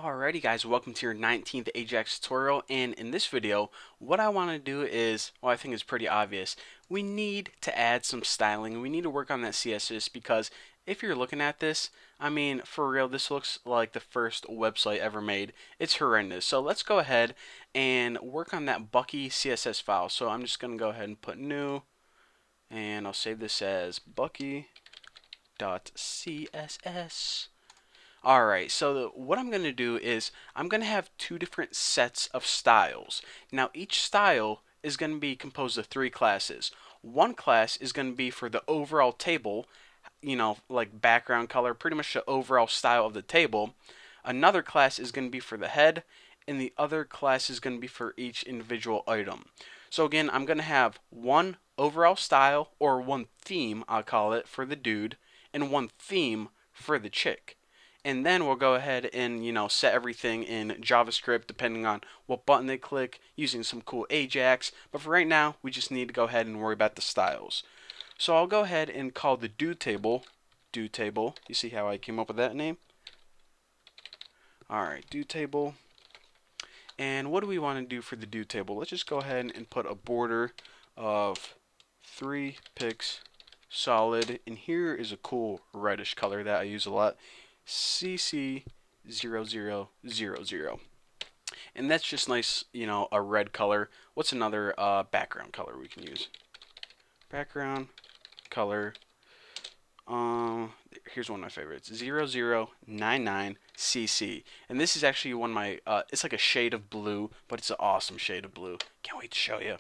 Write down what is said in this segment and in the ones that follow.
Alrighty guys, welcome to your 19th AJAX tutorial, and in this video what I want to do is, well, I think it's pretty obvious. We need to add some styling. We need to work on that CSS because if you're looking at this, I mean, for real, this looks like the first website ever made. It's horrendous. So let's go ahead and work on that Bucky CSS file. So I'm just going to go ahead and put new, and I'll save this as bucky.css. Alright, so what I'm going to do is I'm going to have two different sets of styles. Now each style is going to be composed of three classes. One class is going to be for the overall table, like background color, pretty much the overall style of the table. Another class is going to be for the head, and the other class is going to be for each individual item. So again, I'm going to have one overall style, or one theme, I'll call it, for the dude, and one theme for the chick. And then we'll go ahead and set everything in JavaScript depending on what button they click using some cool AJAX. But for right now, we just need to go ahead and worry about the styles. So I'll go ahead and call the dude table. You see how I came up with that name? Alright, dude table. And what do we want to do for the dude table? Let's just go ahead and put a border of 3 pixels solid. And here is a cool reddish color that I use a lot. CC0000. And that's just nice, a red color. What's another background color we can use? Background color. Here's one of my favorites. 0099CC. And this is actually one of my, it's like a shade of blue, but it's an awesome shade of blue. Can't wait to show you.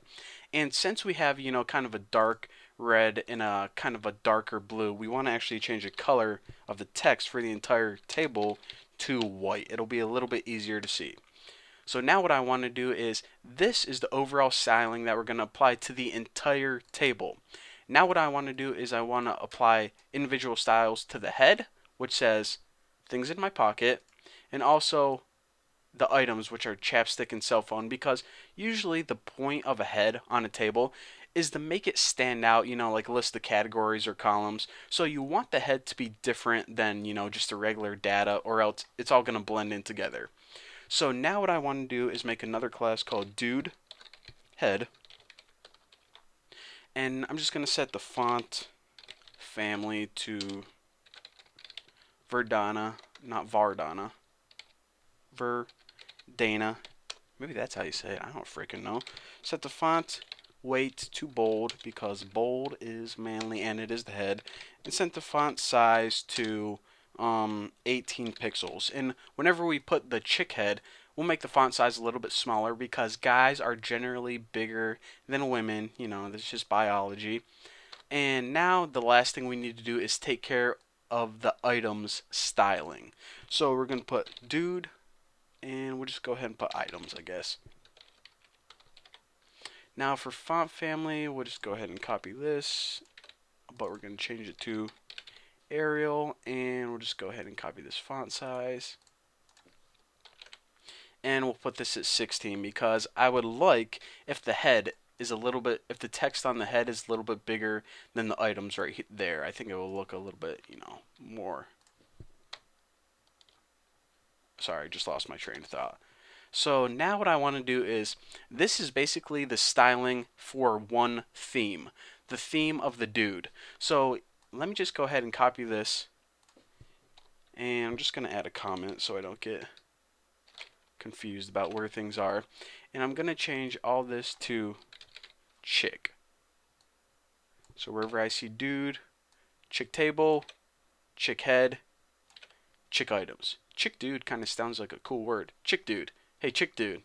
And since we have, kind of a dark red and a kind of a darker blue, we want to actually change the color of the text for the entire table to white. It'll be a little bit easier to see. So now what I want to do is, this is the overall styling that we're going to apply to the entire table. Now what I want to do is I want to apply individual styles to the head, which says things in my pocket, and also the items, which are chapstick and cell phone, because usually the point of a head on a table is to make it stand out, like list the categories or columns. So you want the head to be different than, just a regular data, or else it's all going to blend in together. So now what I want to do is make another class called dude head. And I'm just going to set the font family to Verdana, not Vardana. Verdana. Maybe that's how you say it. I don't freaking know. Set the font weight to bold because bold is manly and it is the head. And set the font size to 18 pixels. And whenever we put the chick head, we'll make the font size a little bit smaller because guys are generally bigger than women. That's just biology. And now the last thing we need to do is take care of the items styling. So we're going to put dude, and we'll just go ahead and put items, I guess. Now for font family, we'll just go ahead and copy this, but we're going to change it to Arial, and we'll just go ahead and copy this font size. And we'll put this at 16 because I would like if the head is if the text on the head is a little bit bigger than the items right there. I think it will look a little bit, more. Sorry, I just lost my train of thought. So now what I want to do is, this is basically the styling for one theme. The theme of the dude. So let me just go ahead and copy this. And I'm just going to add a comment so I don't get confused about where things are. And I'm going to change all this to chick. So wherever I see dude, chick table, chick head, chick items. Chick dude kind of sounds like a cool word. Chick dude. Hey, chick dude.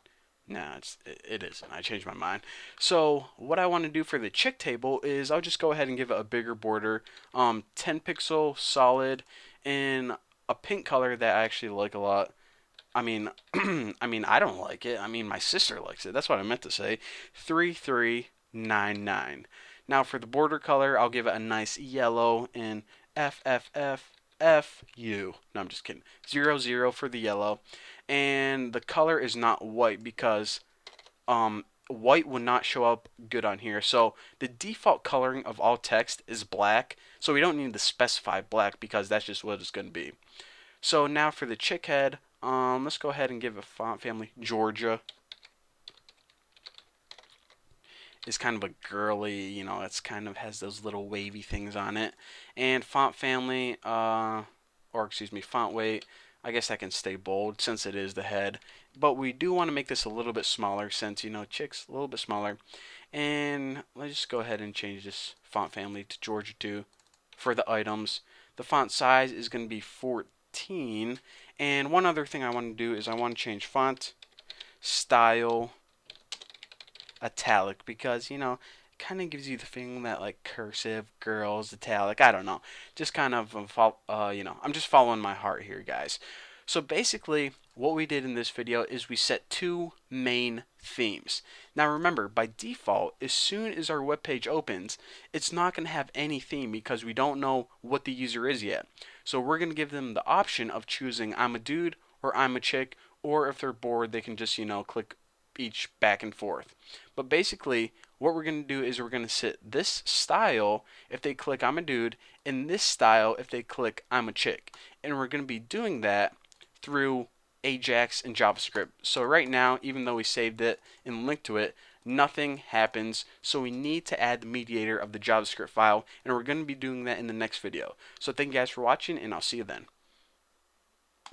Nah, it isn't. I changed my mind. So what I want to do for the chick table is I'll just go ahead and give it a bigger border, 10 pixel solid, in a pink color that I actually like a lot. I mean, I don't like it. I mean, my sister likes it. That's what I meant to say. 3399. Now for the border color, I'll give it a nice yellow in FFFFU. No, I'm just kidding. 00 for the yellow. And the color is not white because white would not show up good on here. So the default coloring of all text is black. So we don't need to specify black because that's just what it's going to be. So now for the chick head, Let's go ahead and give a font family Georgia. It's kind of a girly, it's kind of has those little wavy things on it. And font family, or excuse me, font weight, I guess that can stay bold since it is the head. But we do want to make this a little bit smaller since, chick's a little bit smaller. And let's just go ahead and change this font family to Georgia 2 for the items. The font size is going to be 14. And one other thing I want to do is I want to change font style italic because it kind of gives you the feeling that like cursive, girls, italic, I don't know, just kind of I'm just following my heart here, guys. So basically what we did in this video is we set two main themes. Now remember, by default, as soon as our web page opens, it's not going to have any theme because we don't know what the user is yet. So we're going to give them the option of choosing I'm a dude or I'm a chick, or if they're bored they can just click each back and forth. But basically what we're going to do is we're going to set this style if they click I'm a dude, and this style if they click I'm a chick. And we're going to be doing that through AJAX and JavaScript. So right now, even though we saved it and linked to it, nothing happens. So we need to add the mediator of the JavaScript file, and we're going to be doing that in the next video. So thank you guys for watching, and I'll see you then.